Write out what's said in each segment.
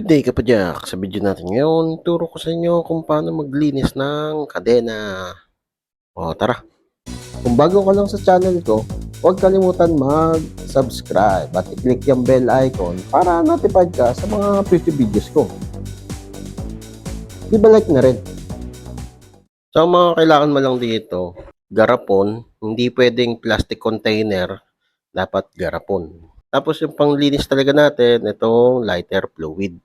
Good day kapadyak! Sa video natin ngayon, turo ko sa inyo kung paano maglinis ng kadena. O tara! Kung bago ka lang sa channel ko, huwag kalimutan mag-subscribe at i-click yung bell icon para notified ka sa mga future videos ko. Like na rin. So mga kailangan mo lang dito, garapon, hindi pwedeng plastic container, dapat garapon. Tapos yung panglinis talaga natin, itong lighter fluid.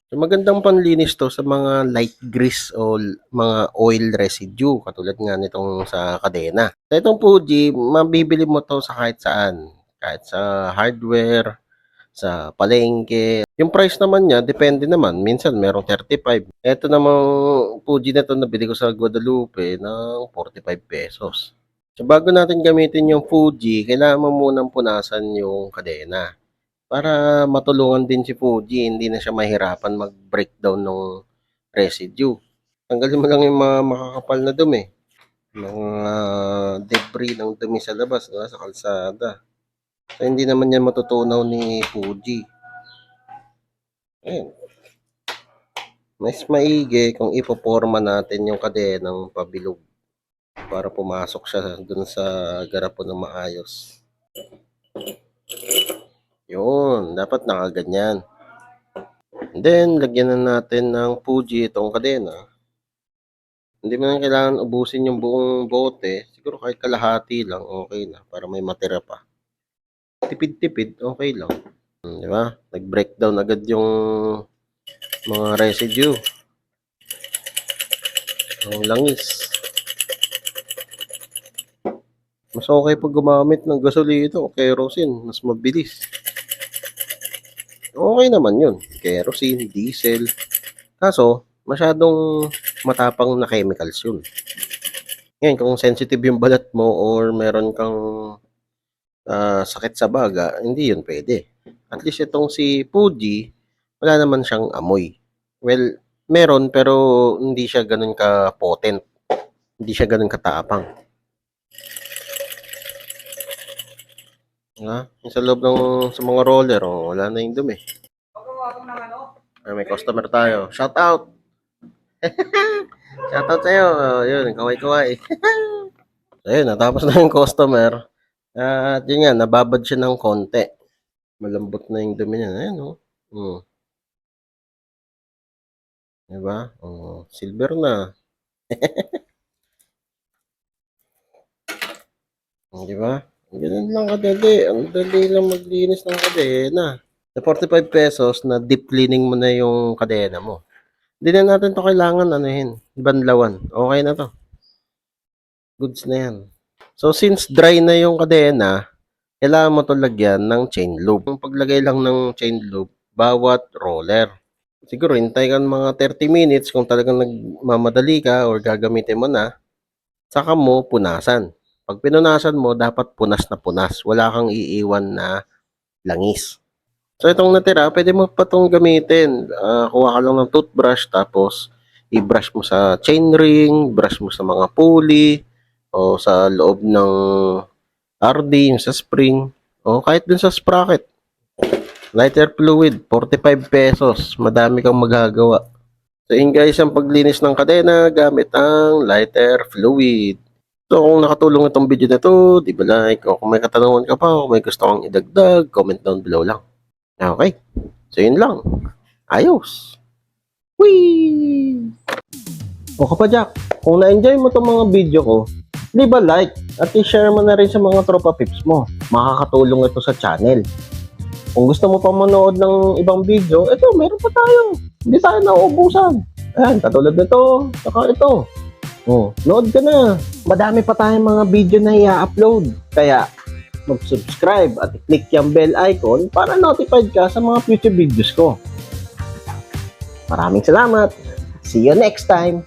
So, magandang panlinis to sa mga light grease o mga oil residue, katulad nga nitong sa kadena. Sa itong Fuji, mabibili mo to sa kahit saan. Kahit sa hardware, sa palengke. Yung price naman niya, depende naman. Minsan, merong 35. Ito namang Fuji na to, nabili ko sa Guadalupe ng 45 pesos. So, bago natin gamitin yung Fuji, kailangan mo munang punasan yung kadena para matulungan din si Fuji, hindi na siya mahirapan mag-breakdown ng residue. Tanggalin mo lang yung mga makakapal na dumi, mga debris ng dumi sa labas, sa kalsada. So, hindi naman yan matutunaw ni Fuji. Ayan. Mas maigi kung ipoporma natin yung kadenang pabilog para pumasok siya dun sa garapon ng maayos. Yun, dapat nakaganyan. Then, lagyan na natin ng Fuji itong kadena. Hindi mo na kailangan ubusin yung buong bote. Siguro kahit kalahati lang, okay na. Para may matira pa. Tipid-tipid, okay lang. Di ba? Nag-breakdown agad yung mga residue. Ang langis. Mas okay pag gumamit ng gasolina o kerosene. Mas mabilis. Okay naman yun. Kerosene, diesel. Kaso, masyadong matapang na chemicals yun. Ngayon, kung sensitive yung balat mo or meron kang sakit sa baga, hindi yun pwede. At least itong si Fuji, wala naman siyang amoy. Well, meron pero hindi siya ganun ka-potent. Hindi siya ganun katapang. Sa loob ng sa mga roller, wala na yung dumi. Ay, may customer tayo. Shout out! Shout out sa'yo. Yun, kaway-kaway. So, yun, natapos na yung customer. At yun nga, nababad siya ng konti. Malambot na yung dumi niya. Ayan, Diba? Silver na. Diba? Ganun lang kadali. Ang dali lang maglinis ng kadena. Sa 45 pesos na deep cleaning mo na yung kadena mo. Hindi na natin to kailangan banlawan. Okay na to. Goods na yan. So, since dry na yung kadena, kailangan mo to lagyan ng chain loop. Yung paglagay lang ng chain loop, bawat roller. Siguro, hintay ka mga 30 minutes kung talagang nagmamadali ka or gagamitin mo na, saka mo punasan. Pag pinunasan mo, dapat punas na punas. Wala kang iiwan na langis. So, itong natira, pwede mo pa itong gamitin. Kuha ka lang ng toothbrush, tapos i-brush mo sa chainring, brush mo sa mga pulley, o sa loob ng RD, yung sa spring, o kahit dun sa sprocket. Lighter fluid, 45 pesos. Madami kang magagawa. So, yun guys, ang paglinis ng kadena gamit ang lighter fluid. So, kung nakatulong itong video na to, di ba like, o kung may katanungan ka pa, o kung may gusto kang idagdag, comment down below lang. Okay. So, yun lang. Ayos. Whee! O kapadyak, kung na-enjoy mo itong mga video ko, leave a like at i-share mo na rin sa mga tropa pips mo. Makakatulong ito sa channel. Kung gusto mo pa manood ng ibang video, ito, meron pa tayo. Hindi tayo nauubusan. Ayan, katulad nito, saka ito. Nood ka na. Madami pa tayong mga video na i-upload. Kaya, mag-subscribe at i-click yung bell icon para notified ka sa mga future videos ko. Maraming salamat. See you next time.